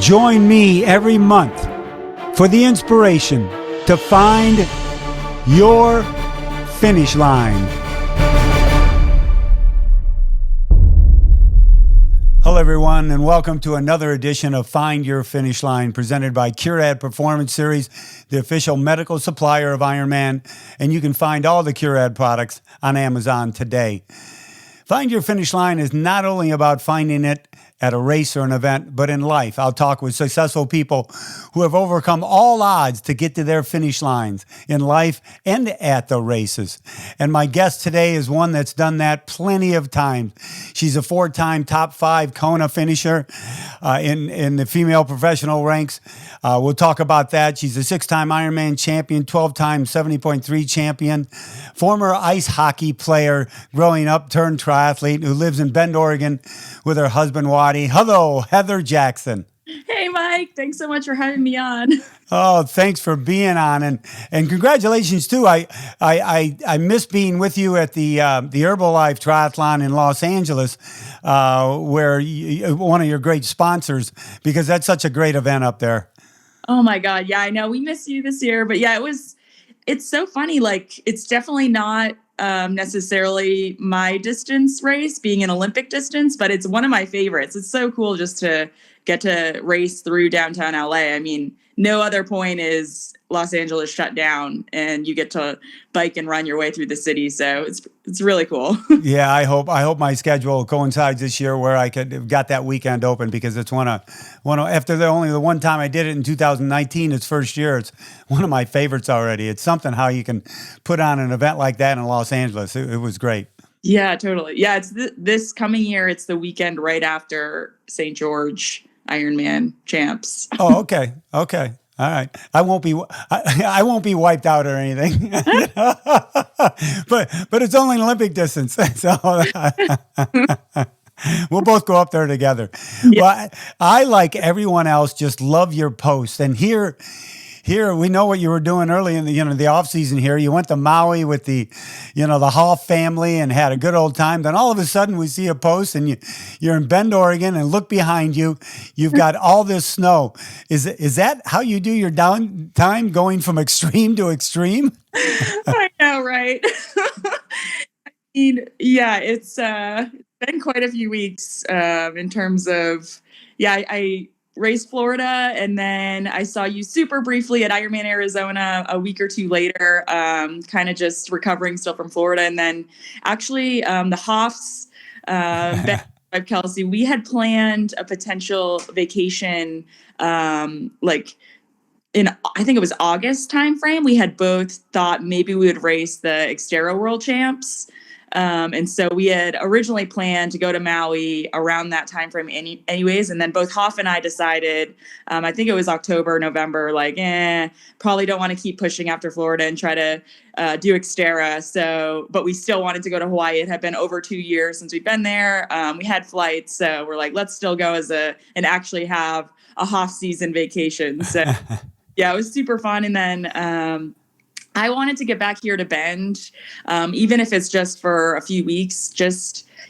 Join me every month for the inspiration to find your finish line. Hello, everyone, and welcome to another edition of Find Your Finish Line, presented by Curad Performance Series, the official medical supplier of Ironman, and you can find all the Curad products on Amazon today. Find Your Finish Line is not only about finding it at a race or an event, but in life. I'll talk with successful people who have overcome all odds to get to their finish lines in life and at the races. And my guest today is one that's done that plenty of times. She's a 4-time top 5 Kona finisher in the female professional ranks. We'll talk about that. She's a 6-time Ironman champion, 12-time 70.3 champion, former ice hockey player, growing up turned triathlete who lives in Bend, Oregon with her husband, Waddy. Hello, Heather Jackson. Hey, Mike. Thanks so much for having me on. Oh, thanks for being on, and congratulations too. I miss being with you at the Herbalife Triathlon in Los Angeles, where one of your great sponsors, because that's such a great event up there. Oh my God, yeah, I know we missed you this year, but yeah, it's so funny. Like, it's definitely not necessarily my distance race, being an Olympic distance, but it's one of my favorites. It's so cool just to get to race through downtown LA. I mean, no other point is Los Angeles shut down and you get to bike and run your way through the city. So it's really cool. Yeah, I hope my schedule coincides this year where I could got that weekend open, because it's one of after the one time I did it in 2019, its first year, it's one of my favorites already. It's something how you can put on an event like that in Los Angeles. It was great. Yeah, totally. Yeah, it's this coming year. It's the weekend right after St. George Ironman champs. Oh, okay. All right. I won't be wiped out or anything. but it's only an Olympic distance. So we'll both go up there together. Yeah. Well, I, like everyone else, just love your posts. And here we know what you were doing early in the off season here. You went to Maui with the Hoff family and had a good old time. Then all of a sudden we see a post and you're in Bend, Oregon, and look behind you. You've got all this snow. Is that how you do your downtime, going from extreme to extreme? I know, right? I mean, yeah, it's been quite a few weeks in terms of, I raced Florida, and then I saw you super briefly at Ironman Arizona a week or two later, kind of just recovering still from Florida. And then actually the Hoffs, Kelsey, we had planned a potential vacation like in, I think it was August timeframe. We had both thought maybe we would race the Xterra World Champs. And so we had originally planned to go to Maui around that time frame anyways. And then both Hoff and I decided, I think it was October, November, like, probably don't want to keep pushing after Florida and try to do Xterra. So, but we still wanted to go to Hawaii. It had been over 2 years since we've been there. We had flights. So we're like, let's still go and actually have a Hoff season vacation. So yeah, it was super fun. And then, I wanted to get back here to Bend, even if it's just for a few weeks.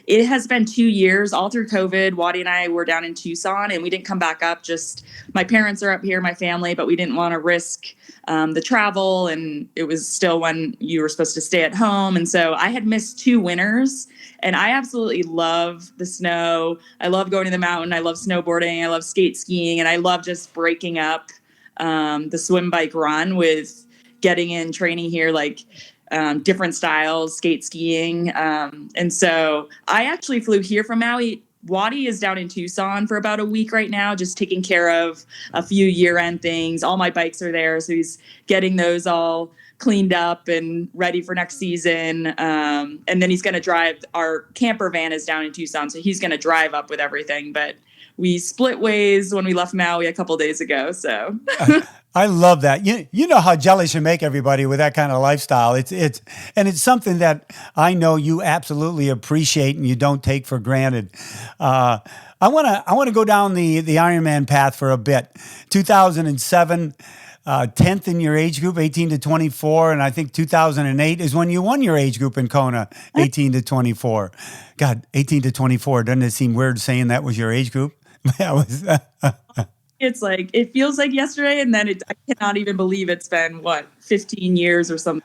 It has been 2 years, all through COVID. Waddy and I were down in Tucson, and we didn't come back up. Just my parents are up here, my family, but we didn't want to risk the travel. And it was still when you were supposed to stay at home. And so I had missed 2 winters, and I absolutely love the snow. I love going to the mountain. I love snowboarding. I love skate skiing, and I love just breaking up the swim, bike, run with getting in training here, like different styles, skate skiing. And so I actually flew here from Maui. Waddy is down in Tucson for about a week right now, just taking care of a few year-end things. All my bikes are there, so he's getting those all cleaned up and ready for next season. And then he's going to drive. Our camper van is down in Tucson, so he's going to drive up with everything. But we split ways when we left Maui a couple days ago. So I love that. You know how jealous you make everybody with that kind of lifestyle. It's something that I know you absolutely appreciate and you don't take for granted. I want to go down the Ironman path for a bit. 2007, 10th in your age group, 18 to 24, and I think 2008 is when you won your age group in Kona, 18 to 24. God, 18 to 24, doesn't it seem weird saying that was your age group? That was It's like, it feels like yesterday, and then I cannot even believe it's been, what, 15 years or something.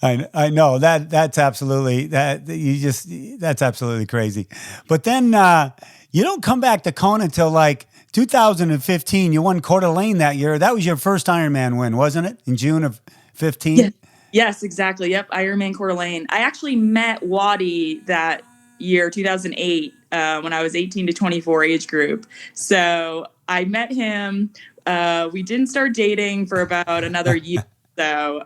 I know that's absolutely that's absolutely crazy. But then you don't come back to Kona until like 2015. You won Coeur d'Alene that year. That was your first Ironman win, wasn't it? In June of 15? Yes, exactly. Yep, Ironman Coeur d'Alene. I actually met Wadi that year, 2008, when I was 18 to 24 age group. So I met him. We didn't start dating for about another year. So,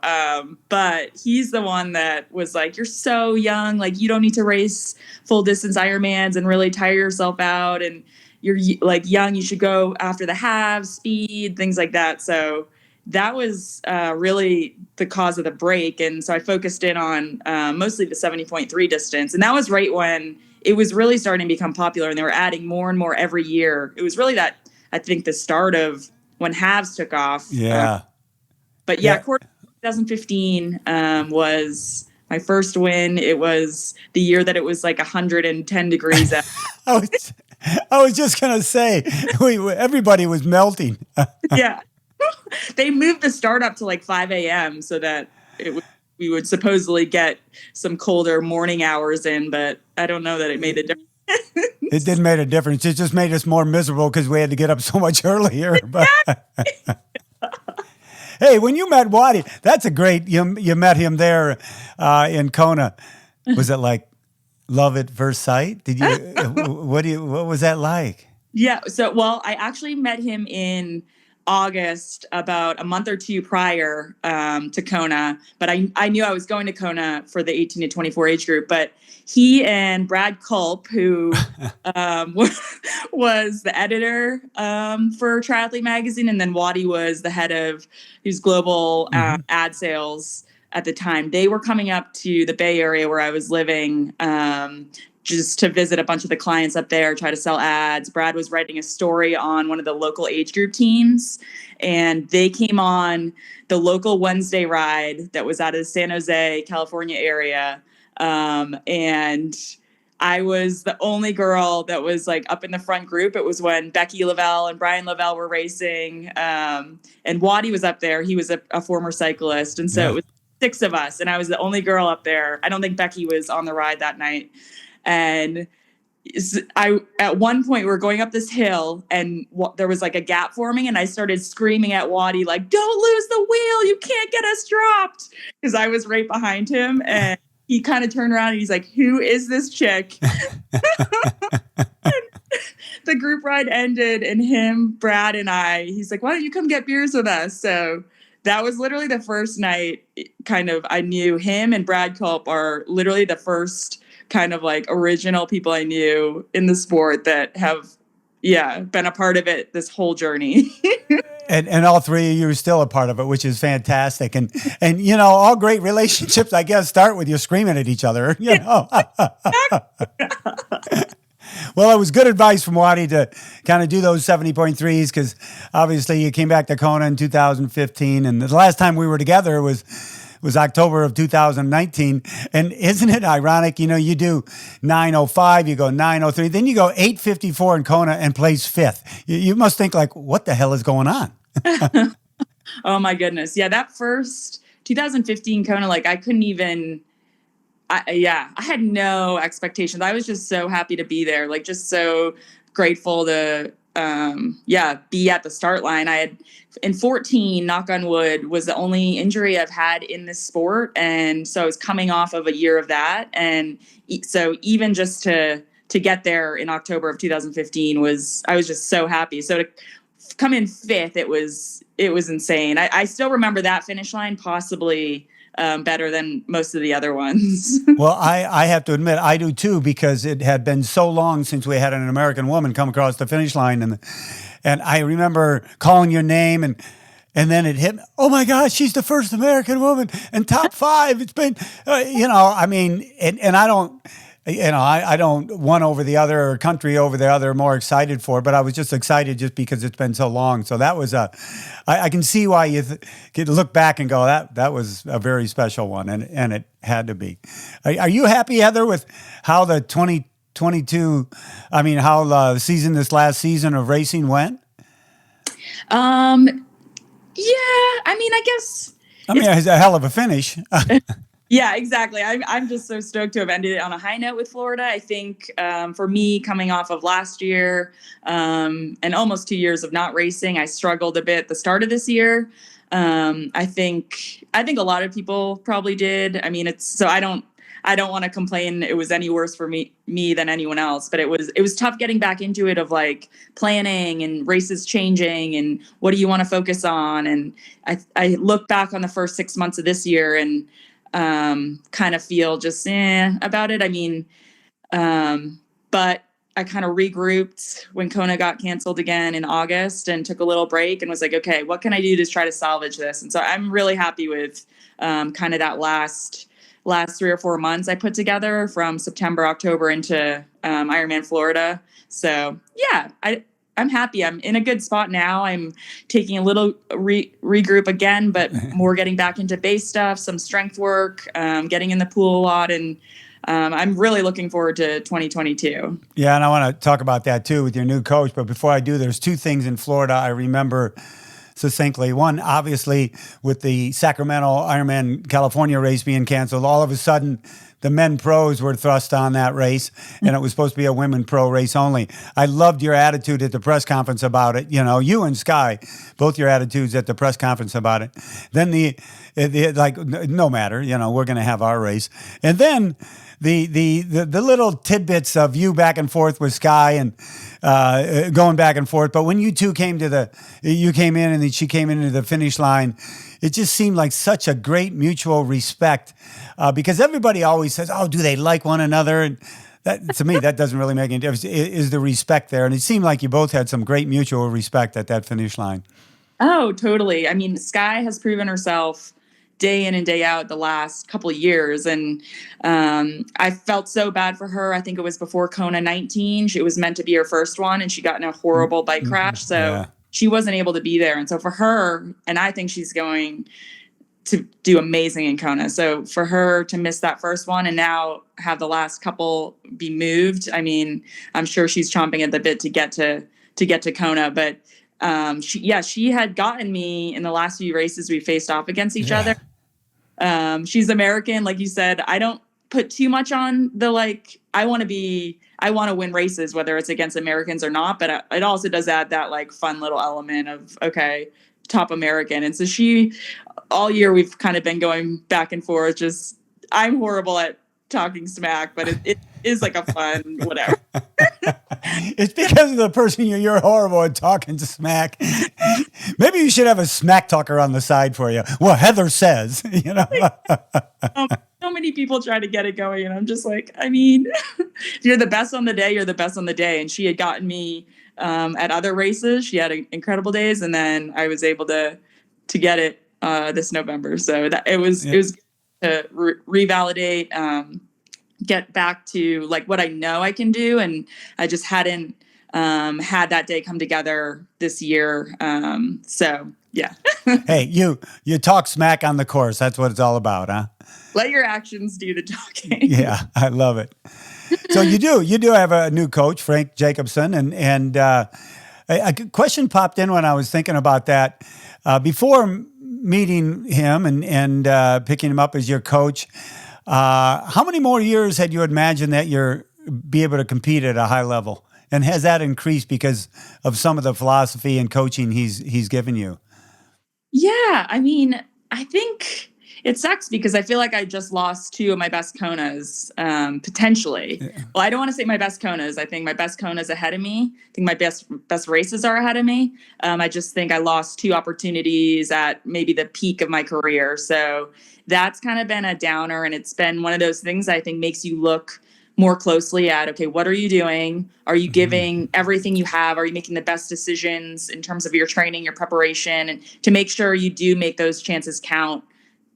but he's the one that was like, "You're so young, like you don't need to race full distance Ironmans and really tire yourself out. And you're like young, you should go after the halves, speed, things like that." So that was really the cause of the break. And so I focused in on mostly the 70.3 distance. And that was right when it was really starting to become popular, and they were adding more and more every year. It was really that, I think, the start of when halves took off. Yeah. But yeah, 2015 was my first win. It was the year that it was like 110 degrees out. I was just going to say, everybody was melting. Yeah. They moved the start up to like 5 a.m. so that we would supposedly get some colder morning hours in, but I don't know that it made a difference. It didn't make a difference. It just made us more miserable because we had to get up so much earlier. But hey, when you met Wadi, that's a great. You met him there in Kona. Was it like love at first sight? Did you? What was that like? Yeah. So, well, I actually met him in August, about a month or two prior to Kona, but I knew I was going to Kona for the 18 to 24 age group. But he and Brad Culp, who was the editor for Triathlete magazine, and then Wadi was the head of his global ad sales at the time. They were coming up to the Bay Area where I was living just to visit a bunch of the clients up there, try to sell ads. Brad was writing a story on one of the local age group teams, and they came on the local Wednesday ride that was out of the San Jose, California area. And I was the only girl that was like up in the front group. It was when Becky Lavelle and Brian Lavelle were racing. And Wadi was up there. He was a former cyclist. And so it was 6 of us, and I was the only girl up there. I don't think Becky was on the ride that night. And at one point we were going up this hill, and there was like a gap forming, and I started screaming at Wadi, like, "Don't lose the wheel. You can't get us dropped." Because I was right behind him, and he kind of turned around and he's like, "Who is this chick?" The group ride ended, and him, Brad, and he's like, "Why don't you come get beers with us?" So that was literally the first night kind of I knew him, and Brad Culp are literally the first kind of like original people I knew in the sport that have, been a part of it this whole journey. And all three of you are still a part of it, which is fantastic. And you know, all great relationships, I guess, start with you screaming at each other. You know. Well, it was good advice from Wadi to kind of do those 70.3s, because obviously you came back to Kona in 2015, and the last time we were together was October of 2019. And isn't it ironic? You know, you do 9:05, you go 9:03, then you go 8:54 in Kona and place 5th. You must think like, what the hell is going on? Oh my goodness. Yeah, that first 2015 Kona, like I couldn't even, I had no expectations. I was just so happy to be there, like just so grateful to be at the start line. I had in 14, knock on wood, was the only injury I've had in this sport. And so I was coming off of a year of that. And so even just to get there in October of 2015 I was just so happy. So to come in 5th, it was insane. I still remember that finish line possibly better than most of the other ones. Well, I have to admit, I do too, because it had been so long since we had an American woman come across the finish line. And I remember calling your name, and then it hit me, oh my gosh, she's the first American woman and top 5. It's been, I mean, and I don't, I don't one over the other or country over the other more excited for it, but I was just excited just because it's been so long. So that was I can see why you could look back and go, that was a very special one, and it had to be. Are you happy, Heather, with how the 22, I mean, how this last season of racing went? Yeah, I mean, I guess I mean, it's a hell of a finish. yeah, exactly. I'm just so stoked to have ended it on a high note with Florida. I think for me, coming off of last year and almost 2 years of not racing, I struggled a bit at the start of this year. I think a lot of people probably did. I mean, I don't want to complain it was any worse for me than anyone else, but it was tough getting back into it of like planning and races changing and what do you want to focus on. And I look back on the first 6 months of this year and kind of feel just about it. I mean, but I kind of regrouped when Kona got canceled again in August and took a little break and was like, okay, what can I do to try to salvage this? And so I'm really happy with kind of that last 3 or 4 months I put together from September, October into Ironman Florida. So yeah, I'm happy. I'm in a good spot now. I'm taking a little regroup again, but more getting back into base stuff, some strength work, getting in the pool a lot. And I'm really looking forward to 2022. Yeah, and I want to talk about that too with your new coach. But before I do, there's two things in Florida I remember succinctly. One, obviously, with the Sacramento Ironman California race being canceled, all of a sudden the men pros were thrust on that race, and it was supposed to be a women pro race only. I loved your attitude at the press conference about it. You know, you and Sky, both your attitudes at the press conference about it. Then the like, no matter, you know, we're going to have our race. And then the little tidbits of you back and forth with Sky and going back and forth. But when you two you came in and then she came into the finish line, it just seemed like such a great mutual respect because everybody always says, oh, do they like one another? And that, to me, that doesn't really make any difference. Is the respect there? And it seemed like you both had some great mutual respect at that finish line. Oh, totally. I mean, Sky has proven herself day in and day out the last couple of years. And I felt so bad for her. I think it was before Kona 19. It was meant to be her first one, and she got in a horrible bike crash. So she wasn't able to be there. And so for her, and I think she's going to do amazing in Kona. So for her to miss that first one and now have the last couple be moved, I mean, I'm sure she's chomping at the bit to get to Kona. But she had gotten me in the last few races we faced off against each other. She's American, like you said. I don't put too much on the like. I want to win races, whether it's against Americans or not. But it also does add that like fun little element of okay, top American. And so all year we've kind of been going back and forth. Just I'm horrible at talking smack, but it is like a fun whatever. It's because of the person you're horrible at talking smack. Maybe you should have a smack talker on the side for you. Well, Heather says, you know. So many people try to get it going, and I'm just like, I mean, if you're the best on the day, you're the best on the day. And she had gotten me at other races. She had incredible days, and then I was able to get it this November. So that it was to revalidate, get back to like what I know I can do, and I just hadn't had that day come together this year. So yeah. Hey, you talk smack on the course. That's what it's all about, huh? Let your actions do the talking. Yeah, I love it. So you do have a new coach, Frank Jacobson, and a question popped in when I was thinking about that. Before meeting him and picking him up as your coach, how many more years had you imagined that you're be able to compete at a high level? And has that increased because of some of the philosophy and coaching he's given you? Yeah, I mean, I think it sucks because I feel like I just lost two of my best Konas, potentially. Yeah. Well, I don't want to say my best Konas. I think my best Konas ahead of me. I think my best races are ahead of me. I just think I lost two opportunities at maybe the peak of my career. So that's kind of been a downer. And it's been one of those things I think makes you look more closely at, okay, what are you doing? Are you giving everything you have? Are you making the best decisions in terms of your training, your preparation, and to make sure you do make those chances count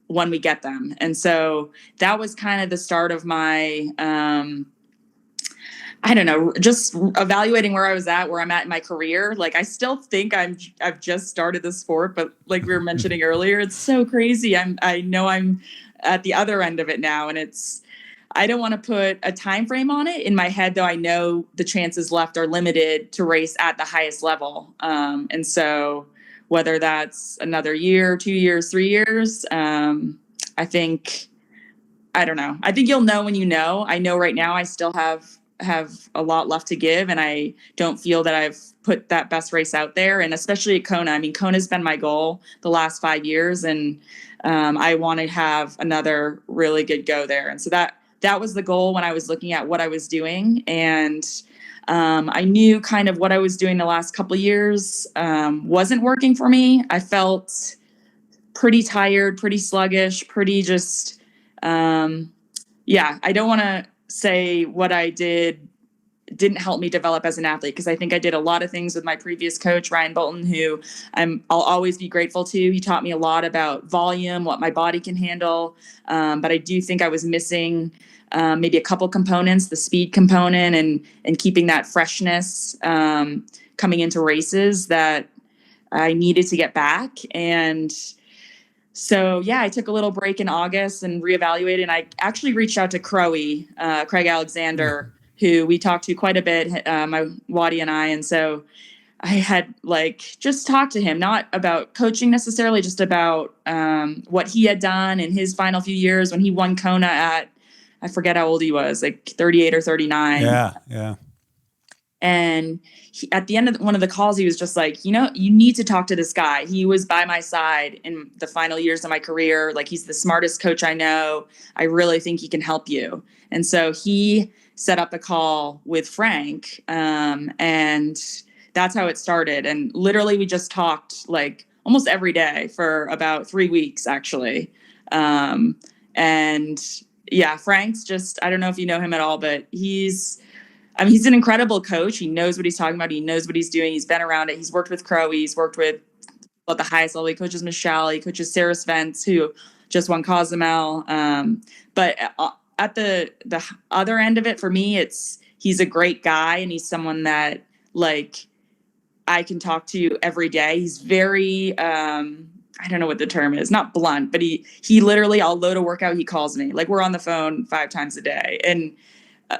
when we get them? And so that was kind of the start of my, I don't know, just evaluating where I was at, where I'm at in my career. Like, I still think I've just started the sport, but like we were mentioning earlier, it's so crazy. I know I'm at the other end of it now, and it's, I don't want to put a time frame on it. In my head, though, I know the chances left are limited to race at the highest level. And so whether that's another year, 2 years, 3 years, I think, I don't know. I think you'll know when you know. I know right now I still have a lot left to give, and I don't feel that I've put that best race out there. And especially at Kona, I mean, Kona's been my goal the last 5 years, and I want to have another really good go there. And so that was the goal when I was looking at what I was doing. And I knew kind of what I was doing the last couple of years wasn't working for me. I felt pretty tired, pretty sluggish, pretty just, I don't want to say what I did didn't help me develop as an athlete, because I think I did a lot of things with my previous coach, Ryan Bolton, who I'll always be grateful to. He taught me a lot about volume, what my body can handle. But I do think I was missing maybe a couple components, the speed component and keeping that freshness coming into races that I needed to get back. And so, I took a little break in August and reevaluated. And I actually reached out to Craig Alexander, who we talked to quite a bit, my Waddy and I. And so I had just talked to him, not about coaching necessarily, just about what he had done in his final few years when he won Kona at, I forget how old he was, 38 or 39. Yeah. And at the end of one of the calls, he was just like, you need to talk to this guy. He was by my side in the final years of my career. He's the smartest coach I know. I really think he can help you. And so he set up a call with Frank. And that's how it started. And literally we just talked almost every day for about 3 weeks, actually. Frank's just, I don't know if you know him at all, but he's an incredible coach. He knows what he's talking about. He knows what he's doing. He's been around it. He's worked with Crowe. He's worked with at the highest level. He coaches Michelle. He coaches Sarah Svens, who just won Cozumel. But at the other end of it, for me, he's a great guy, and he's someone that I can talk to every day. He's very, I don't know what the term is, not blunt, but he literally, I'll load a workout, he calls me. We're on the phone 5 times a day. And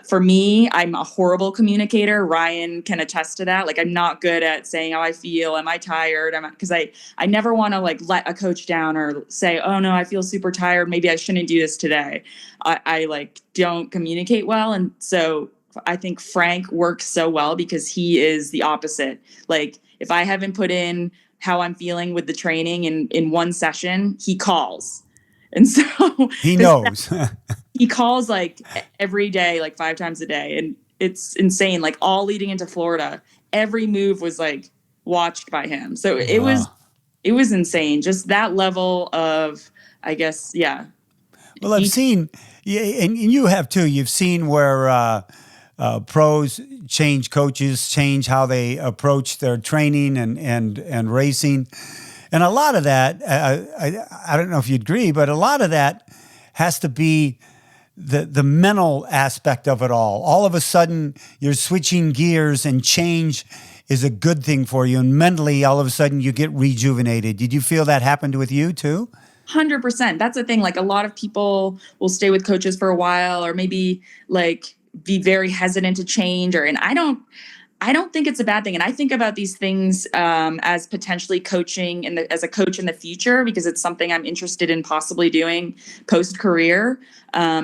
for me, I'm a horrible communicator. Ryan can attest to that. I'm not good at saying how I feel. Am I tired? Because I never want to let a coach down or say, oh no, I feel super tired. Maybe I shouldn't do this today. I don't communicate well. And so I think Frank works so well because he is the opposite. If I haven't put in how I'm feeling with the training in one session, he calls. And so he knows. He calls every day, 5 times a day. And it's insane. All leading into Florida, every move was watched by him. So it was insane. Just that level of, I guess, yeah. Well, I've seen, and you have too, you've seen where pros change coaches, change how they approach their training and racing. And a lot of that, I don't know if you'd agree, but a lot of that has to be the mental aspect of it all. All of a sudden, you're switching gears, and change is a good thing for you. And mentally, all of a sudden, you get rejuvenated. Did you feel that happened with you too? 100%. That's the thing. A lot of people will stay with coaches for a while, or maybe be very hesitant to change. And I don't think it's a bad thing. And I think about these things as potentially coaching as a coach in the future, because it's something I'm interested in possibly doing post-career,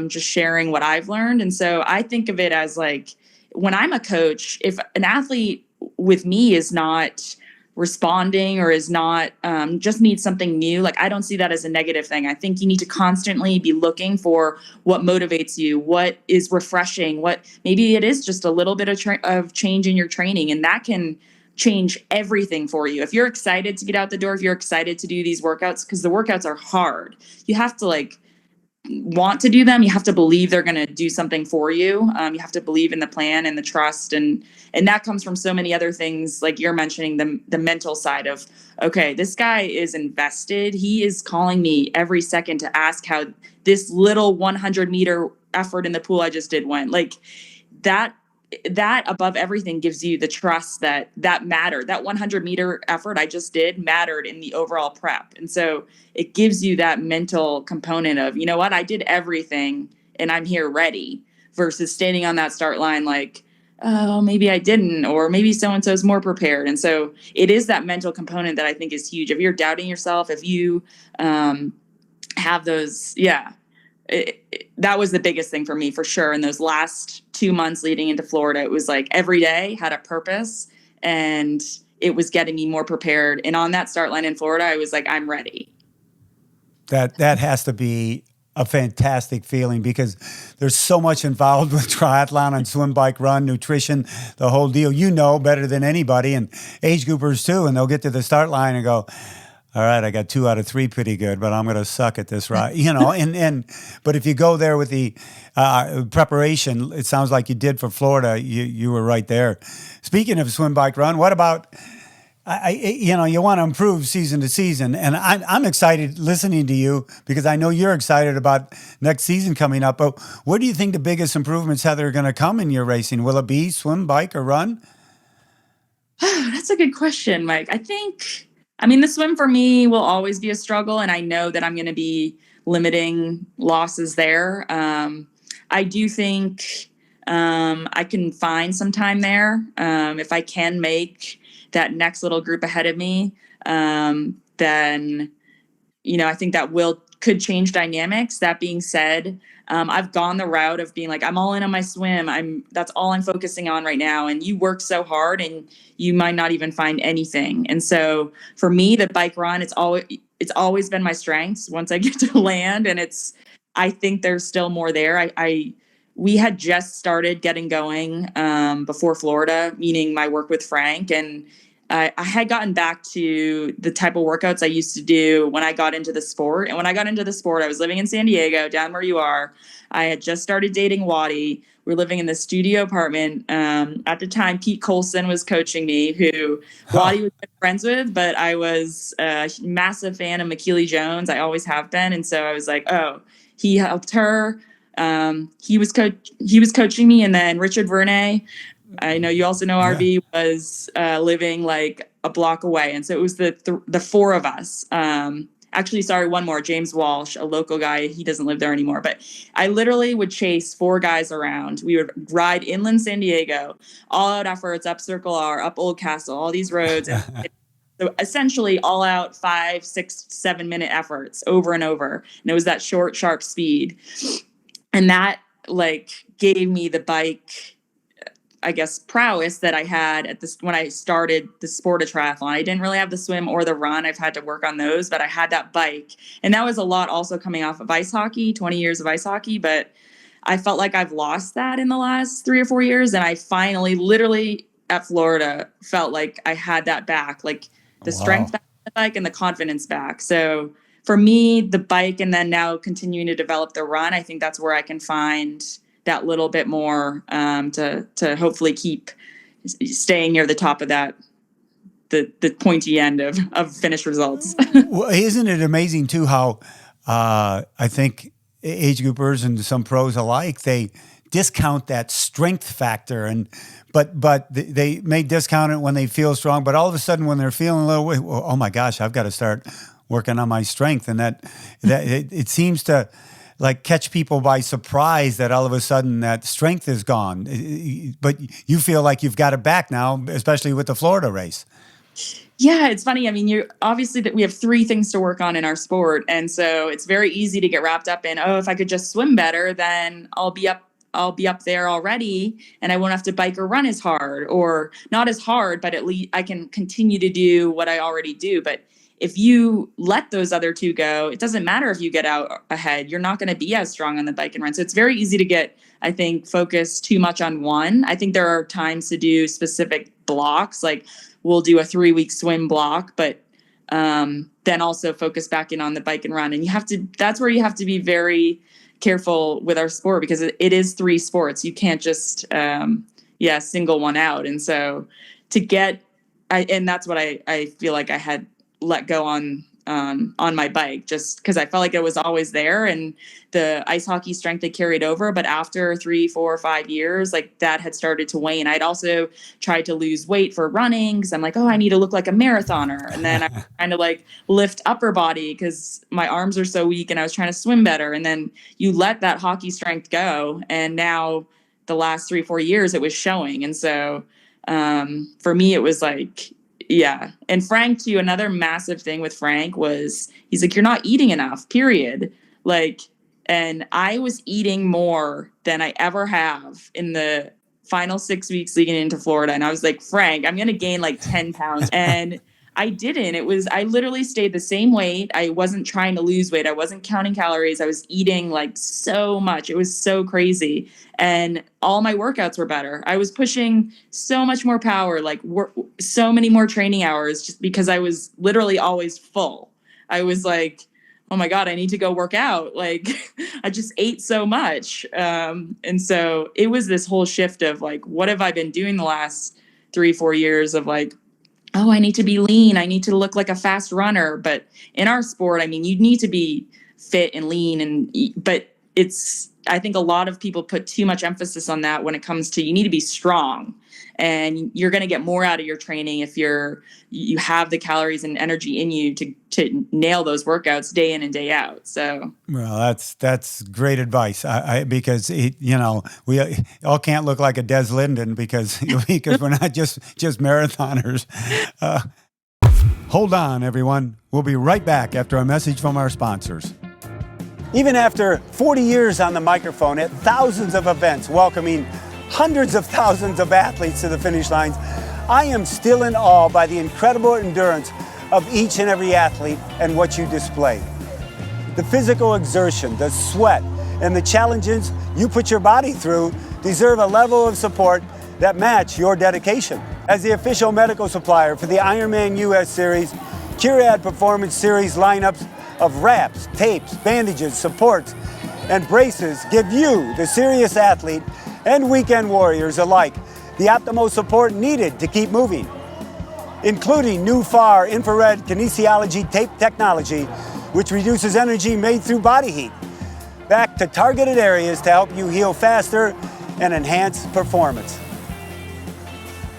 just sharing what I've learned. And so I think of it as when I'm a coach, if an athlete with me is not responding or is not just needs something new, I don't see that as a negative thing. I think you need to constantly be looking for what motivates you, what is refreshing, what maybe it is just a little bit of change in your training, and that can change everything for you. If you're excited to get out the door, if you're excited to do these workouts, because the workouts are hard, you have to want to do them. You have to believe they're going to do something for you. You have to believe in the plan and the trust, and that comes from so many other things, like you're mentioning the mental side of, okay, this guy is invested. He is calling me every second to ask how this little 100-meter effort in the pool I just did went. That above everything gives you the trust that mattered. That 100-meter effort I just did mattered in the overall prep. And so it gives you that mental component of, you know what, I did everything and I'm here ready, versus standing on that start line like, oh, maybe I didn't, or maybe so-and-so is more prepared. And so it is that mental component that I think is huge. If you're doubting yourself, if you have those, that was the biggest thing for me, for sure. In those last 2 months leading into Florida, it was like every day had a purpose, and it was getting me more prepared. And on that start line in Florida, I was like, I'm ready. That has to be a fantastic feeling, because there's so much involved with triathlon and swim, bike, run, nutrition, the whole deal. You know better than anybody, and age groupers too. And they'll get to the start line and go, all right, I got 2 out of 3 pretty good, but I'm going to suck at this, right? But if you go there with the preparation, it sounds like you did for Florida, you were right there. Speaking of swim, bike, run, what about, you want to improve season to season, and I'm excited listening to you, because I know you're excited about next season coming up. But where do you think the biggest improvements, Heather, are going to come in your racing? Will it be swim, bike, or run? That's a good question, Mike. The swim for me will always be a struggle, and I know that I'm going to be limiting losses there. I do think I can find some time there. If I can make that next little group ahead of me, then, I think that could change dynamics. That being said, I've gone the route of being like, I'm all in on my swim. That's all I'm focusing on right now. And you work so hard and you might not even find anything. And so for me, the bike run, it's always been my strengths once I get to land. And I think there's still more there. We had just started getting going before Florida, meaning my work with Frank. And I had gotten back to the type of workouts I used to do when I got into the sport. And when I got into the sport, I was living in San Diego, down where you are. I had just started dating Waddy. We were living in the studio apartment. At the time, Pete Colson was coaching me, who Waddy was friends with, but I was a massive fan of McKeely Jones. I always have been. And so I was like, oh, he helped her. He was coaching me. And then Richard Vernay, I know you also know RV, was living like a block away. And so it was the four of us. Actually, sorry, one more, James Walsh, a local guy. He doesn't live there anymore. But I literally would chase 4 guys around. We would ride inland San Diego, all out efforts, up Circle R, up Old Castle, all these roads. And so essentially all out 5, 6, 7 minute efforts over and over. And it was that short, sharp speed. And that gave me the bike, I guess, prowess that I had when I started the sport of triathlon. I didn't really have the swim or the run. I've had to work on those, but I had that bike. And that was a lot also coming off of ice hockey, 20 years of ice hockey. But I felt like I've lost that in the last 3 or 4 years. And I finally, literally at Florida, felt like I had that back, like the strength back on the bike and the confidence back. So for me, the bike, and then now continuing to develop the run, I think that's where I can find that little bit more to hopefully keep staying near the top of that, the pointy end of finished results. Well, isn't it amazing too how I think age groupers and some pros alike, they discount that strength factor, but they may discount it when they feel strong, but all of a sudden when they're feeling a little weak, oh my gosh, I've got to start working on my strength. And that it seems to catch people by surprise that all of a sudden that strength is gone. But you feel like you've got it back now, especially with the Florida race. Yeah, it's funny. I mean, you obviously that we have 3 things to work on in our sport. And so it's very easy to get wrapped up in, if I could just swim better, then I'll be up there already and I won't have to bike or run as hard, or not as hard, but at least I can continue to do what I already do. But if you let those other 2 go, it doesn't matter if you get out ahead. You're not going to be as strong on the bike and run. So it's very easy to get, I think, focused too much on one. I think there are times to do specific blocks, like we'll do a 3-week swim block, but then also focus back in on the bike and run. And that's where you have to be very careful with our sport, because it is 3 sports. You can't just, single one out. And so and that's what I feel like I had let go on on my bike, just because I felt like it was always there, and the ice hockey strength had carried over. But after 3, 4, 5 years, like that had started to wane. I'd also tried to lose weight for running because I'm like, oh, I need to look like a marathoner. And then I was trying to like lift upper body because my arms are so weak, and I was trying to swim better. And then you let that hockey strength go. And now the last 3, 4 years it was showing. And so for me, it was like, yeah. And Frank too, another massive thing with Frank was he's like, you're not eating enough, period. Like, and I was eating more than I ever have in the final 6 weeks leading into Florida. And I was like, Frank, I'm going to gain like 10 pounds. And I didn't. I literally stayed the same weight. I wasn't trying to lose weight. I wasn't counting calories. I was eating like so much. It was so crazy. And all my workouts were better. I was pushing so much more power, like so many more training hours, just because I was literally always full. I was like, oh my God, I need to go work out. Like I just ate so much. And so it was this whole shift of like, what have I been doing the last 3, 4 years of like, oh, I need to be lean. I need to look like a fast runner. But in our sport, I mean, you need to be fit and lean, but I think a lot of people put too much emphasis on that when it comes to, you need to be strong, and you're going to get more out of your training if you have the calories and energy in you to nail those workouts day in and day out. So, well, that's great advice. Because we all can't look like a Des Linden because we're not just marathoners. Hold on, everyone. We'll be right back after a message from our sponsors. Even after 40 years on the microphone at thousands of events welcoming hundreds of thousands of athletes to the finish lines, I am still in awe by the incredible endurance of each and every athlete and what you display. The physical exertion, the sweat, and the challenges you put your body through deserve a level of support that match your dedication. As the official medical supplier for the Ironman US Series, Curad Performance Series lineups of wraps, tapes, bandages, supports, and braces give you, the serious athlete, and weekend warriors alike, the optimal support needed to keep moving, including new far infrared kinesiology tape technology, which reduces energy made through body heat, back to targeted areas to help you heal faster and enhance performance.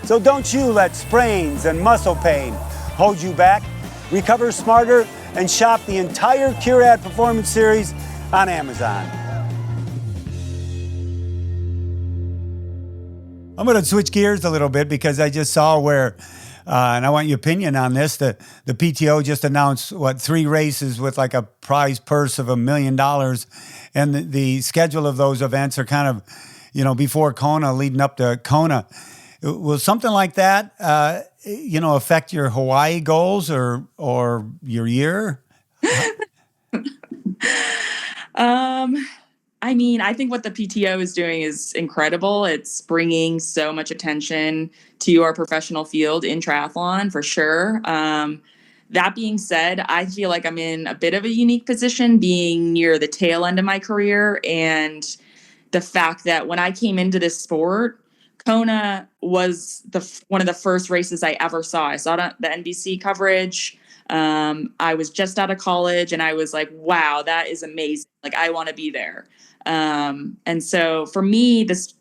So don't you let sprains and muscle pain hold you back. Recover smarter and shop the entire Curad Performance Series on Amazon. I'm going to switch gears a little bit because I just saw where, and I want your opinion on this, the PTO just announced, 3 races with like a prize purse of $1 million. And the schedule of those events are kind of, before Kona, leading up to Kona. Will something like that, affect your Hawaii goals or your year? I mean, I think what the PTO is doing is incredible. It's bringing so much attention to our professional field in triathlon, for sure. That being said, I feel like I'm in a bit of a unique position being near the tail end of my career. And the fact that when I came into this sport, Kona was one of the first races I ever saw. I saw the NBC coverage. I was just out of college and I was like, wow, that is amazing. Like, I want to be there. And so for me, this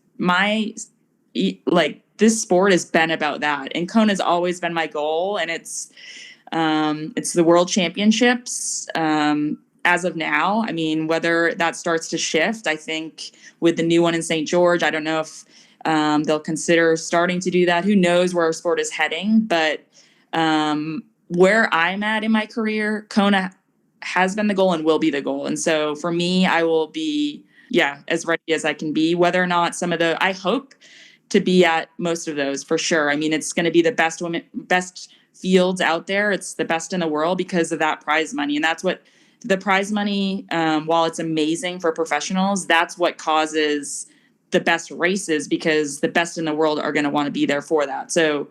sport has been about that. And Kona has always been my goal. And it's the World Championships. As of now, I mean, whether that starts to shift, I think with the new one in St. George, I don't know if they'll consider starting to do that. Who knows where our sport is heading? But where I'm at in my career, Kona has been the goal and will be the goal. And so for me, I will be, as ready as I can be, whether or not I hope to be at most of those for sure. I mean, it's going to be the best fields out there. It's the best in the world because of that prize money. And that's what the prize money, while it's amazing for professionals, that's what causes the best races, because the best in the world are going to want to be there for that. So,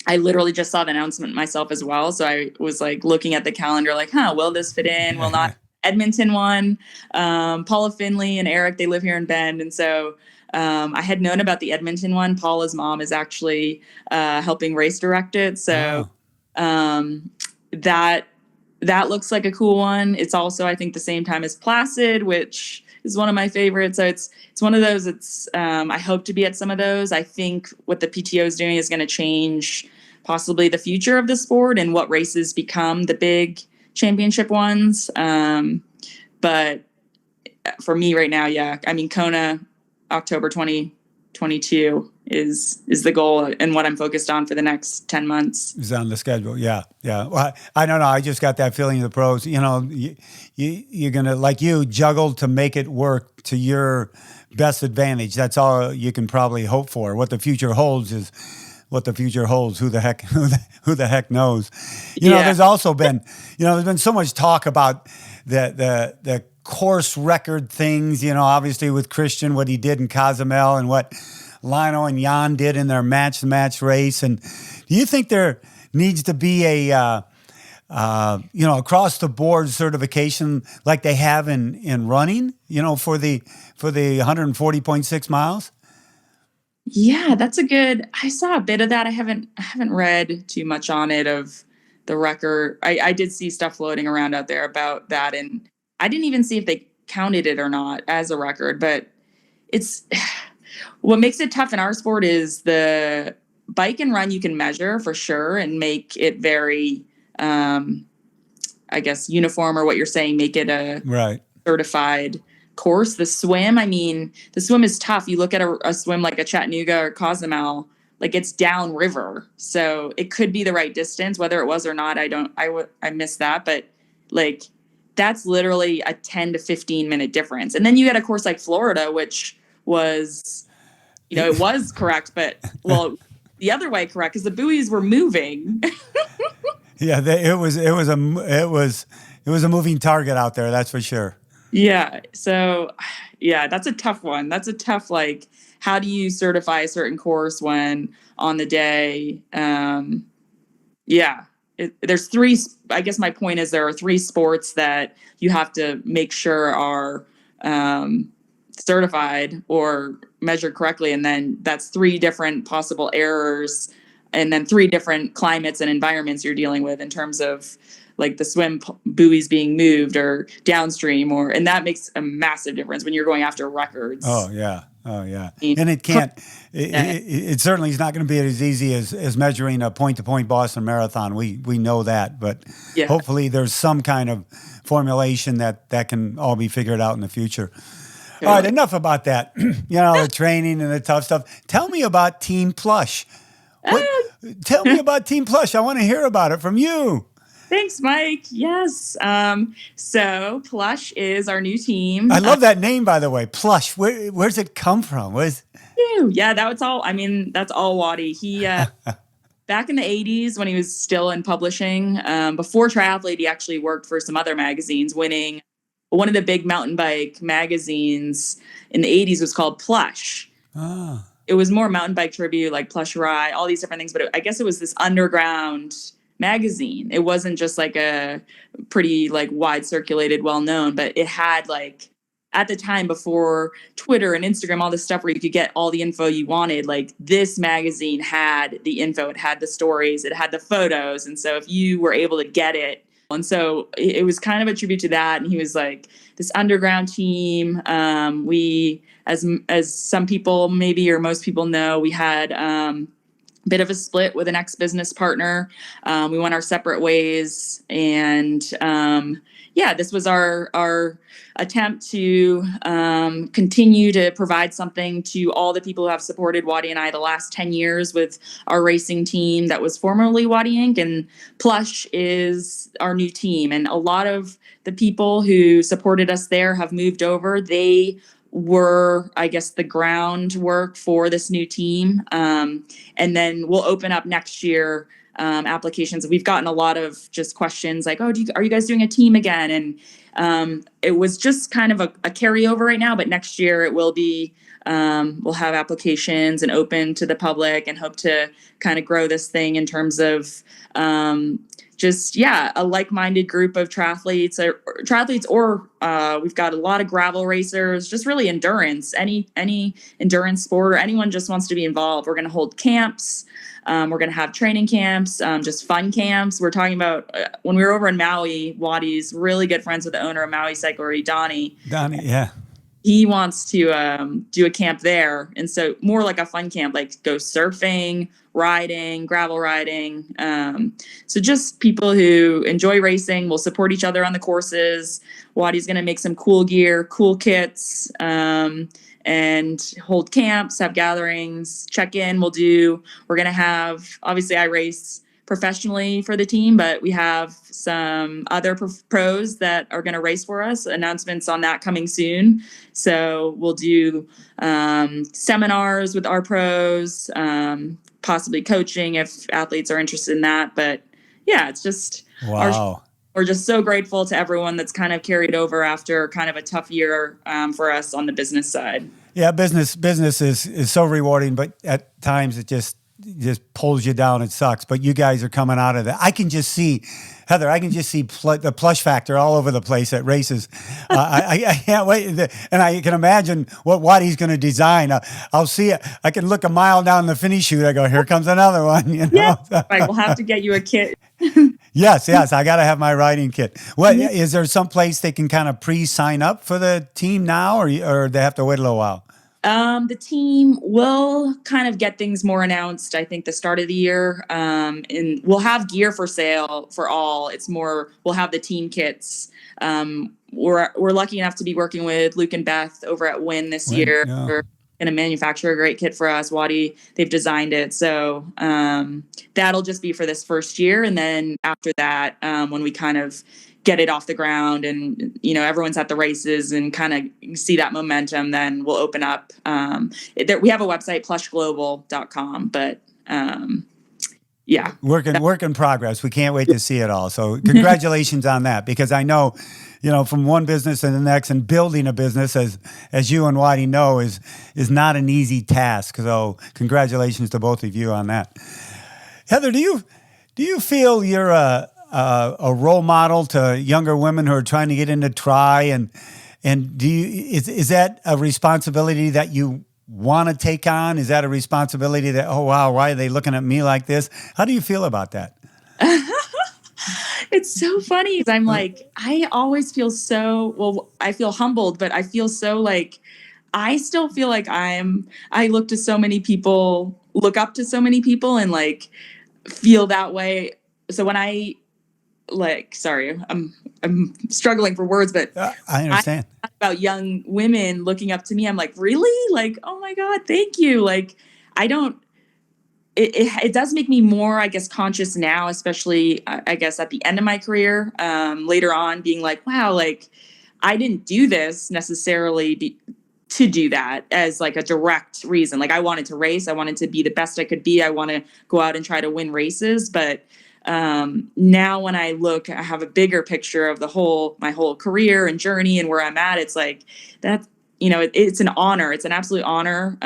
I literally just saw the announcement myself as well. So I was like looking at the calendar, like, will this fit in? Will not. Edmonton won. Paula Finley and Eric, they live here in Bend. And so I had known about the Edmonton one. Paula's mom is actually helping race direct it. So that looks like a cool one. It's also, I think, the same time as Placid, which is one of my favorites. So it's one of those. It's I hope to be at some of those. I think what the PTO is doing is going to change possibly the future of the sport and what races become the big championship ones. But for me right now, yeah, I mean, Kona, October 2022 is the goal and what I'm focused on for the next 10 months. Is on the schedule. Yeah. Yeah. Well, I don't know. I just got that feeling of the pros, you're going to, like you, juggle to make it work to your best advantage. That's all you can probably hope for. What the future holds is what the future holds. Who the heck knows? There's also been, there's been so much talk about the course record things, obviously with Christian, what he did in Cozumel and what Lionel and Jan did in their match-to-match race. And do you think there needs to be a, across-the-board certification like they have in running, for the 140.6 miles? Yeah, that's a good. I saw a bit of that. I haven't read too much on it of the record. I did see stuff floating around out there about that, and I didn't even see if they counted it or not as a record. But it's what makes it tough in our sport is the bike and run you can measure for sure and make it very, I guess, uniform, or what you're saying, make it a certified course. The swim, the swim is tough. You look at a swim like a Chattanooga or Cozumel, like it's downriver. So it could be the right distance, whether it was or not. I missed that, but like that's literally a 10 to 15 minute difference. And then you get a course like Florida, which was, it was correct, but the other way correct because the buoys were moving. Yeah, it was a moving target out there. That's for sure. Yeah. So, yeah, that's a tough one. That's a tough, how do you certify a certain course when on the day? There's three. I guess my point is there are three sports that you have to make sure are certified or measured correctly. And then that's three different possible errors and then three different climates and environments you're dealing with in terms of like the swim buoys being moved or downstream and that makes a massive difference when you're going after records. Oh yeah. And it can't, it certainly is not going to be as easy as measuring a point-to-point Boston Marathon. We know that, but hopefully there's some kind of formulation that can all be figured out in the future. All right, enough about that. The training and the tough stuff. Tell me about Team Plush. Tell me about Team Plush. I want to hear about it from you. Thanks, Mike. Yes. So Plush is our new team. I love that name, by the way. Plush. Where's it come from? Yeah, that's all Waddy. He, back in the 80s when he was still in publishing, before Triathlete, he actually worked for some other magazines, winning one of the big mountain bike magazines in the 80s was called Plush. Ah. It was more mountain bike tribute, like Plush Rye, all these different things. But I guess it was this underground magazine. It wasn't just like a pretty wide circulated, well known, but it had at the time before Twitter and Instagram, all this stuff where you could get all the info you wanted. This magazine had the info, it had the stories, it had the photos. And so if you were able to get it, and so it was kind of a tribute to that. And he was this underground team. We, as some people maybe, or most people know, we had, bit of a split with an ex-business partner. We went our separate ways, and this was our attempt to continue to provide something to all the people who have supported Waddy and I the last 10 years with our racing team that was formerly Waddy Inc. And Plush is our new team. And a lot of the people who supported us there have moved over. They were, I guess, the groundwork for this new team. And then we'll open up next year applications. We've gotten a lot of just questions like, are you guys doing a team again? And it was just kind of a carryover right now, but next year it will be we'll have applications and open to the public, and hope to kind of grow this thing in terms of a like-minded group of triathletes, or we've got a lot of gravel racers, just really endurance, any endurance sport, or anyone just wants to be involved. We're going to hold camps. We're going to have training camps, just fun camps. We're talking about when we were over in Maui, Wadi's really good friends with the owner of Maui Cyclery, Donnie. Donnie, yeah. He wants to do a camp there. And so more like a fun camp, like go surfing, riding, gravel riding. So just people who enjoy racing will support each other on the courses. Wadi's going to make some cool gear, cool kits, and hold camps, have gatherings, check in. We're going to have, obviously I race professionally for the team, but we have some other pros that are going to race for us. Announcements on that coming soon. So we'll do seminars with our pros, possibly coaching if athletes are interested in that. But yeah, it's just wow. We're just so grateful to everyone that's kind of carried over after kind of a tough year for us on the business side. Yeah, business is so rewarding, but at times it just pulls you down. It sucks. But you guys are coming out of that. I can just see, Heather, the plush factor all over the place at races. I can't wait. And I can imagine what Wadi's going to design. I'll see it. I can look a mile down the finish chute. I go, here comes another one. You know? Yeah, right. We'll have to get you a kit. Yes. I got to have my riding kit. Is there some place they can kind of pre-sign up for the team now, or they have to wait a little while? The team will kind of get things more announced, I think, the start of the year. And we'll have gear for sale for all. It's more, we'll have the team kits. We're lucky enough to be working with Luke and Beth over at Win this year. Yeah. They're going to manufacture a great kit for us. Wadi, they've designed it. So that'll just be for this first year. And then after that, when we kind of get it off the ground and, everyone's at the races and kind of see that momentum, then we'll open up. We have a website, plushglobal.com, but yeah. Work in progress. We can't wait to see it all. So congratulations on that, because I know, from one business to the next, and building a business, as you and Wadi know, is not an easy task. So congratulations to both of you on that. Heather, do you feel you're a role model to younger women who are trying to get into tri, and is that a responsibility that you want to take on? Is that a responsibility that, oh wow, why are they looking at me like this? How do you feel about that? It's so funny. I'm like, I always feel I feel humbled, but I feel so like, I still feel like I look to so many people, look up to so many people, and like feel that way. So when I'm struggling for words, but I understand. About young women looking up to me, I'm like, really? Like, oh my God, thank you. Like, it does make me more, I guess, conscious now, especially, I guess, at the end of my career, later on, being like, wow, like, I didn't do this necessarily to do that as like a direct reason. Like, I wanted to race. I wanted to be the best I could be. I want to go out and try to win races. But now when I look, I have a bigger picture of my whole career and journey and where I'm at. It's like that, it's an honor. It's an absolute honor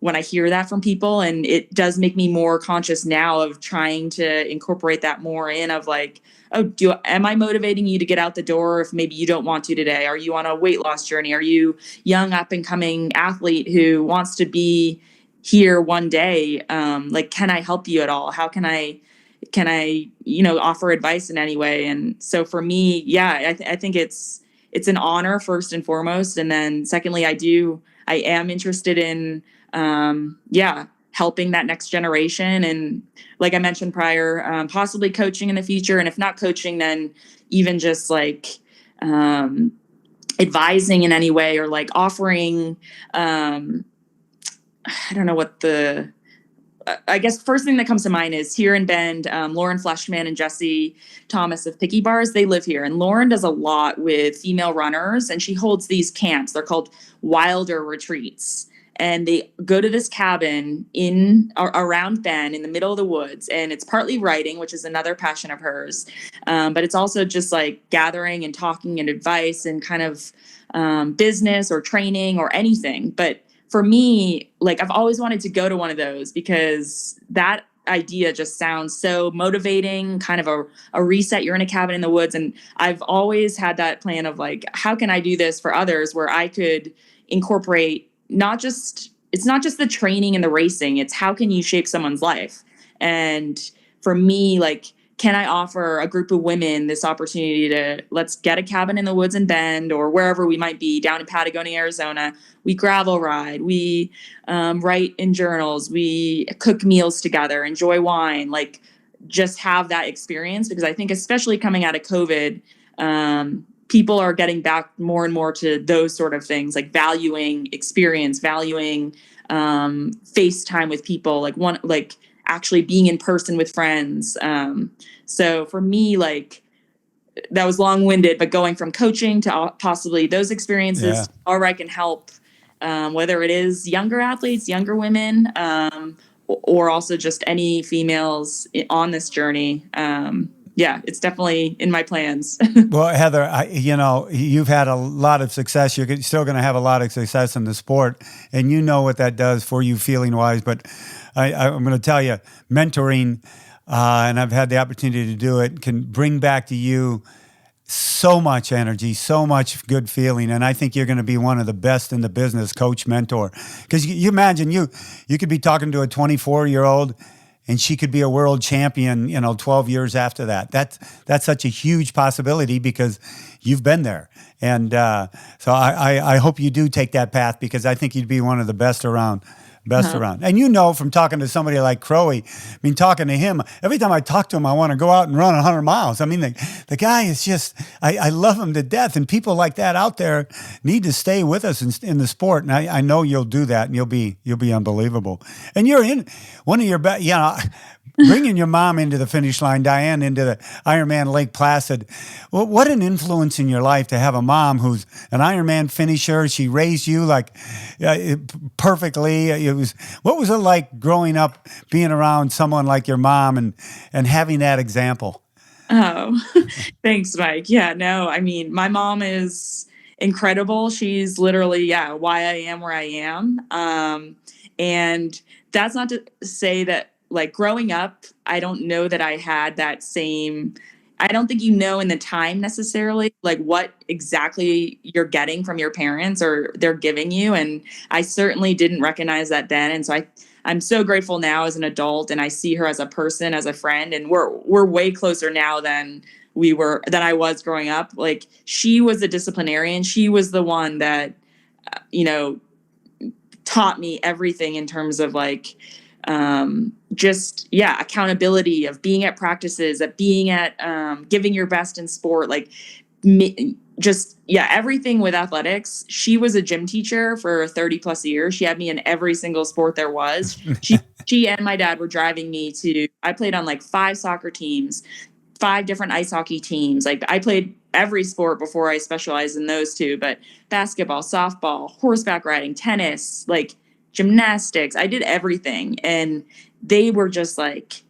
when I hear that from people. And it does make me more conscious now of trying to incorporate that more in, of like, am I motivating you to get out the door if maybe you don't want to today? Are you on a weight loss journey? Are you young up and coming athlete who wants to be here one day? Like, can I help you at all? How can I offer advice in any way? And so for me, yeah, I think it's an honor first and foremost. And then secondly, I am interested in, helping that next generation. And like I mentioned prior, possibly coaching in the future. And if not coaching, then even just like, advising in any way, or like offering, I don't know what I guess first thing that comes to mind is here in Bend, Lauren Fleshman and Jesse Thomas of Picky Bars, they live here. And Lauren does a lot with female runners, and she holds these camps. They're called Wilder Retreats. And they go to this cabin around Bend in the middle of the woods. And it's partly writing, which is another passion of hers. But it's also just like gathering and talking and advice and kind of business or training or anything. But for me, like I've always wanted to go to one of those because that idea just sounds so motivating, kind of a reset. You're in a cabin in the woods. And I've always had that plan of like, how can I do this for others where I could incorporate it's not just the training and the racing, it's how can you shape someone's life? And for me, like, can I offer a group of women this opportunity to let's get a cabin in the woods in Bend or wherever we might be down in Patagonia, Arizona. We gravel ride, we write in journals, we cook meals together, enjoy wine, like just have that experience. Because I think especially coming out of COVID, people are getting back more and more to those sort of things, like valuing experience, valuing face time with people, like actually being in person with friends. So for me, like that was long-winded, but going from coaching to possibly those experiences, or I can help, whether it is younger athletes, younger women, or also just any females on this journey. Yeah, it's definitely in my plans. Well, Heather, you've had a lot of success. You're still going to have a lot of success in the sport, and you know what that does for you feeling-wise. But I'm going to tell you, mentoring, and I've had the opportunity to do it, can bring back to you so much energy, so much good feeling. And I think you're going to be one of the best in the business, coach, mentor. Because you imagine you could be talking to a 24-year-old and she could be a world champion, 12 years after that. That's such a huge possibility because you've been there. And so I hope you do take that path because I think you'd be one of the best around. Around. And from talking to somebody like Crowe, talking to him, every time I talk to him, I want to go out and run 100 miles. The guy is just, I love him to death. And people like that out there need to stay with us in the sport. And I know you'll do that and you'll be unbelievable. And you're in one of your best, bringing your mom into the finish line, Diane into the Ironman Lake Placid. Well, what an influence in your life to have a mom who's an Ironman finisher. She raised you perfectly. What was it like growing up, being around someone like your mom and having that example? Oh, thanks, Mike. Yeah, no, my mom is incredible. She's literally, why I am where I am. And that's not to say that, like, growing up, I don't know that I had that same, I don't think in the time necessarily, like what exactly you're getting from your parents or they're giving you. And I certainly didn't recognize that then. And so I'm so grateful now as an adult, and I see her as a person, as a friend, and we're way closer now than I was growing up. Like, she was a disciplinarian. She was the one that, taught me everything in terms of like, accountability, of being at practices, of being at, giving your best in sport, like everything with athletics. She was a gym teacher for 30 plus years. She had me in every single sport there was. She and my dad were driving me I played on like 5 soccer teams, 5 different ice hockey teams. Like, I played every sport before I specialized in those 2, but basketball, softball, horseback riding, tennis, like gymnastics. I did everything. And they were just like,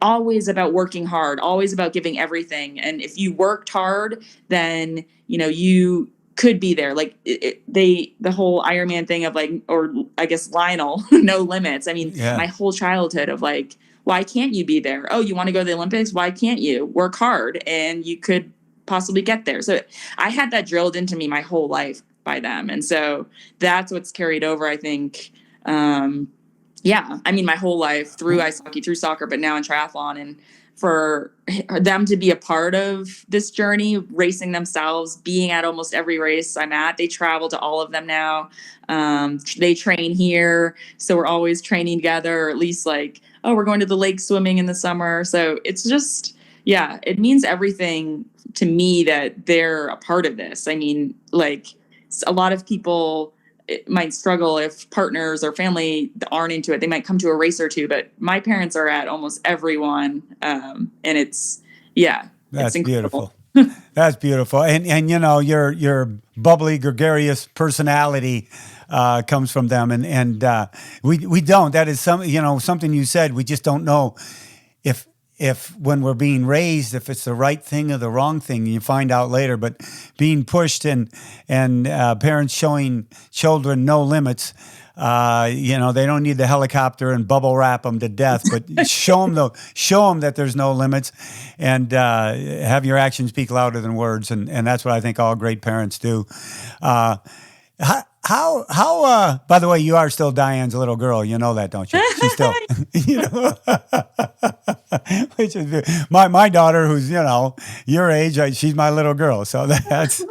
always about working hard, always about giving everything. And if you worked hard, then, you could be there. Like the whole Ironman thing of like, or I guess Lionel, no limits. My whole childhood of like, why can't you be there? Oh, you want to go to the Olympics? Why can't you work hard? And you could possibly get there. So I had that drilled into me my whole life by them. And so that's what's carried over, I think. My whole life through ice hockey, through soccer, but now in triathlon. And for them to be a part of this journey, racing themselves, being at almost every race I'm at, they travel to all of them now. They train here. So we're always training together, or at least like, oh, we're going to the lake swimming in the summer. So it's just, it means everything to me that they're a part of this. A lot of people might struggle if partners or family aren't into it. They might come to a race or 2, but my parents are at almost every one. And it's beautiful. That's beautiful. And your bubbly, gregarious personality comes from them. And we don't. That is something you said. We just don't know if if when we're being raised, if it's the right thing or the wrong thing, you find out later. But being pushed and parents showing children no limits. They don't need the helicopter and bubble wrap them to death, but show them that there's no limits, and have your actions speak louder than words, and that's what I think all great parents do. How by the way, you are still Diane's little girl. You know that, don't you? She's still, which is my daughter, who's your age. She's my little girl. So that's.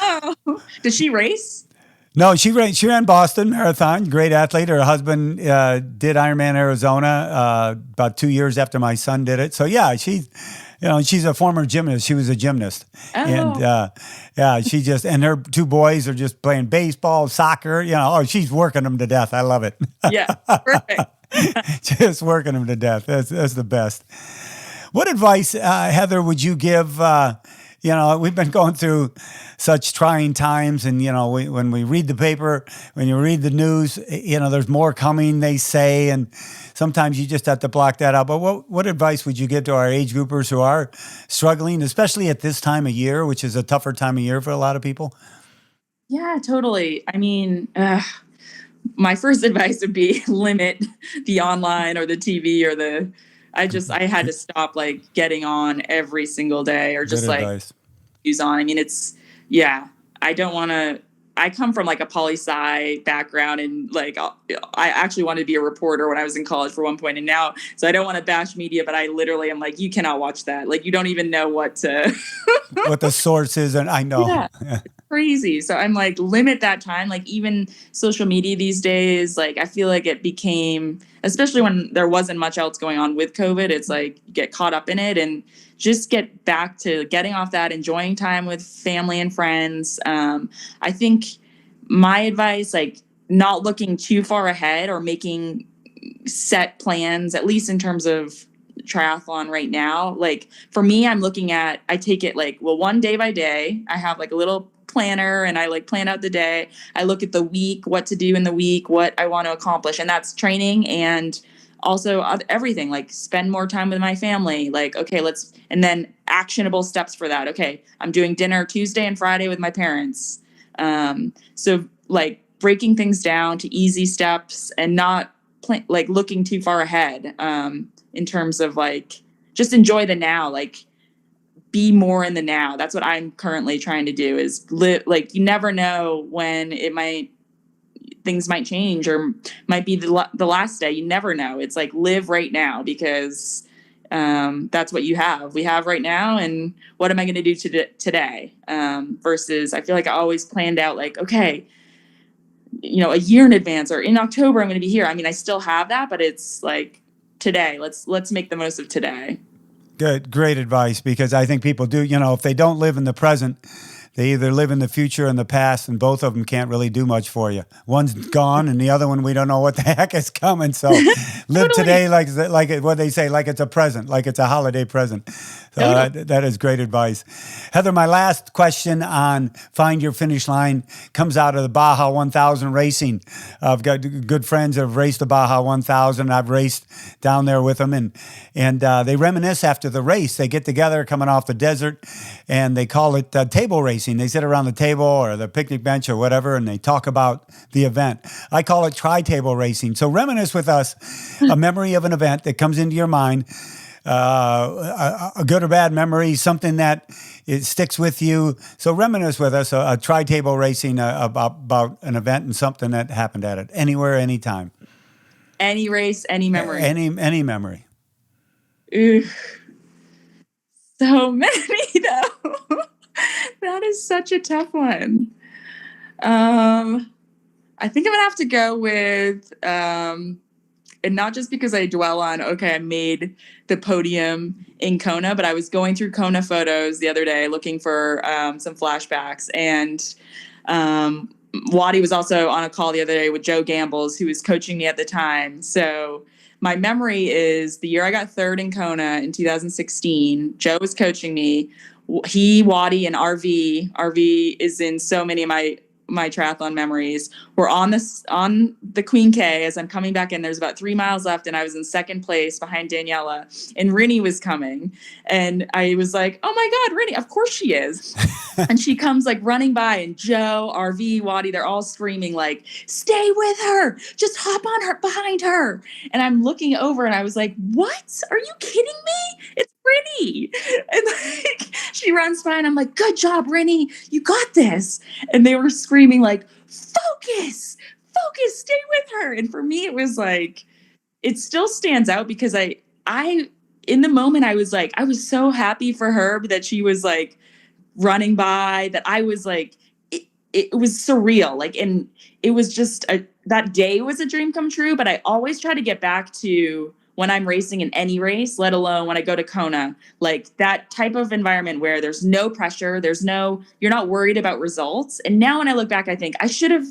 Oh, does she race? No, she ran Boston Marathon. Great athlete. Her husband did Ironman Arizona about 2 years after my son did it. So yeah, she's a former gymnast. She was a gymnast, and she just and her two boys are just playing baseball, soccer. She's working them to death. I love it. Yeah, perfect. Just working them to death. That's the best. What advice, Heather, would you give? We've been going through such trying times, and when we read the paper, when you read the news, there's more coming, they say, and sometimes you just have to block that out. But what advice would you give to our age groupers who are struggling, especially at this time of year, which is a tougher time of year for a lot of people? Yeah, totally. I mean, my first advice would be limit the online or the TV or I had to stop getting on every single day or just use on. I mean, I don't want to, I come from a poli-sci background, and I actually wanted to be a reporter when I was in college for one point, and now, so I don't want to bash media, but I literally am you cannot watch that. You don't even know what the source is, and I know. Yeah. It's crazy. So I'm limit that time. Even social media these days, I feel it became, especially when there wasn't much else going on with COVID, it's you get caught up in it, and just get back to getting off that, enjoying time with family and friends. I think my advice, not looking too far ahead or making set plans, at least in terms of triathlon right now. For me, I take it one day by day. I have a little planner, and I plan out the day. I look at the week, what to do in the week, what I want to accomplish, and that's training and also everything, spend more time with my family, and then actionable steps for that. Okay, I'm doing dinner Tuesday and Friday with my parents. So breaking things down to easy steps and not looking too far ahead, in terms of just enjoy the now, be more in the now. That's what I'm currently trying to do, is live. You never know when things might change, or might be the last day. You never know. It's live right now, because that's what we have right now. And what am I going to do today? Versus I feel I always planned out okay, a year in advance, or in October, I'm going to be here. I mean, I still have that, but it's today, let's make the most of today. Good. Great advice, because I think people do, if they don't live in the present, they either live in the future and the past, and both of them can't really do much for you. One's gone, and the other one, we don't know what the heck is coming. So live today like what they say, like it's a present, like it's a holiday present. So that is great advice. Heather, my last question on Find Your Finish Line comes out of the Baja 1000 racing. I've got good friends that have raced the Baja 1000. I've raced down there with them, and they reminisce after the race. They get together coming off the desert, and they call it table racing. They sit around the table or the picnic bench or whatever, and they talk about the event. I call it tri-table racing. So reminisce with us a memory of an event that comes into your mind, a good or bad memory, something that it sticks with you. So reminisce with us a tri-table racing about an event and something that happened at it, anywhere, anytime. Any race, any memory. Any memory. Ooh. So many, though. That is such a tough one. I think I'm gonna have to go with, and not just because I dwell on, okay, I made the podium in Kona, but I was going through Kona photos the other day looking for some flashbacks, and Waddy was also on a call the other day with Joe Gambles, who was coaching me at the time. So my memory is the year I got third in Kona in 2016. Joe was coaching me. He, Waddy, and RV is in so many of my triathlon memories were on the Queen K. As I'm coming back in, there's about 3 miles left, and I was in second place behind Daniela, and Rinny was coming, and I was like, oh my God, Rinny, of course she is. And she comes like running by, and Joe, RV, Waddy, they're all screaming like, stay with her, just hop on her, behind her. And I'm looking over, and I was like, what? Are you kidding me? It's Rinny. And like, she runs by, and I'm like, good job, Rinny, you got this. And they were screaming like, focus, stay with her. And for me, it was like, it still stands out because I in the moment, I was like, I was so happy for her that she was like running by, that I was like, it was surreal. Like, and it was just that day was a dream come true. But I always try to get back to when I'm racing in any race, let alone when I go to Kona, like that type of environment where there's no pressure, you're not worried about results. And now when I look back, I think I should have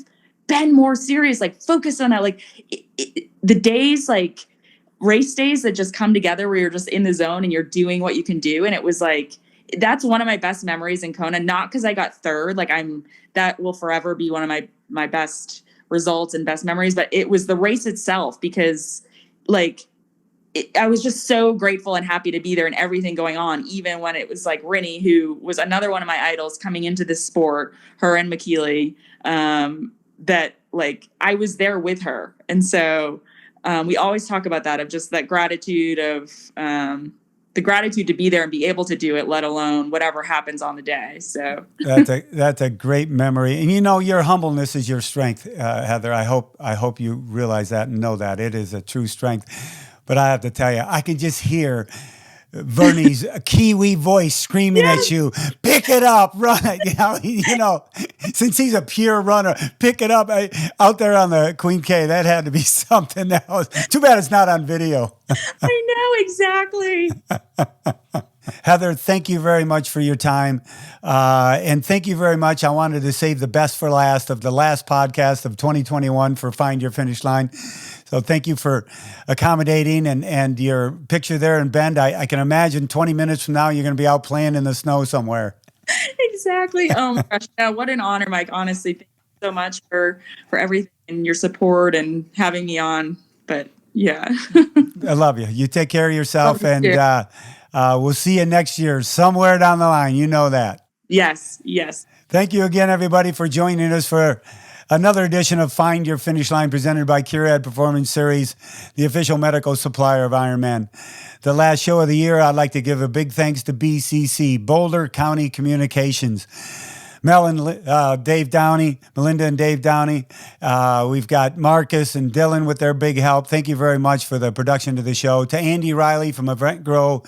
been more serious, like focus on that. Like the days, like race days that just come together where you're just in the zone and you're doing what you can do. And it was like, that's one of my best memories in Kona, not because I got third, like that will forever be one of my best results and best memories, but it was the race itself, because like, I was just so grateful and happy to be there and everything going on, even when it was like Rinny, who was another one of my idols coming into this sport, her and McKeely, that like I was there with her. And so we always talk about that, of just that gratitude of the gratitude to be there and be able to do it, let alone whatever happens on the day. So that's a great memory. And you know, your humbleness is your strength, Heather. I hope you realize that and know that it is a true strength. But I have to tell you, I can just hear Vernie's Kiwi voice screaming at you, pick it up, run it. You know, since he's a pure runner, pick it up. Out there on the Queen K, that had to be something else. Too bad it's not on video. I know, exactly. Heather, thank you very much for your time. And thank you very much. I wanted to save the best for last of the last podcast of 2021 for Find Your Finish Line. So thank you for accommodating and your picture there in Bend. I can imagine 20 minutes from now, you're going to be out playing in the snow somewhere. Exactly. Oh my gosh. Yeah, what an honor, Mike. Honestly, thank you so much for everything and your support and having me on. But yeah. I love you. You take care of yourself, Love you and we'll see you next year somewhere down the line. You know that. Yes. Thank you again, everybody, for joining us for another edition of Find Your Finish Line, presented by Curad Performance Series, the official medical supplier of Ironman. The last show of the year, I'd like to give a big thanks to BCC, Boulder County Communications. Mel and Dave Downey, Melinda and Dave Downey. We've got Marcus and Dylan with their big help. Thank you very much for the production of the show. To Andy Riley from Event Grow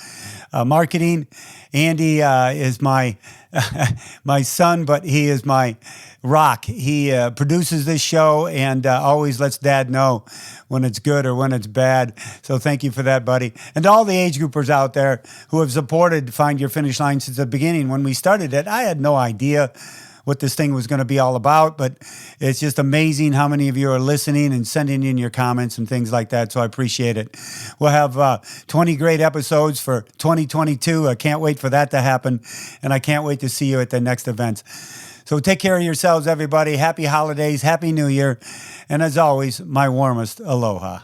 Marketing. Andy is my my son, but he is my rock. He produces this show and always lets Dad know when it's good or when it's bad. So thank you for that, buddy. And to all the age groupers out there who have supported Find Your Finish Line since the beginning. When we started it, I had no idea what this thing was going to be all about, but it's just amazing how many of you are listening and sending in your comments and things like that, so I appreciate it. We'll have 20 great episodes for 2022. I can't wait for that to happen, and I can't wait to see you at the next events. So take care of yourselves, everybody. Happy holidays, Happy New Year, and as always, my warmest aloha.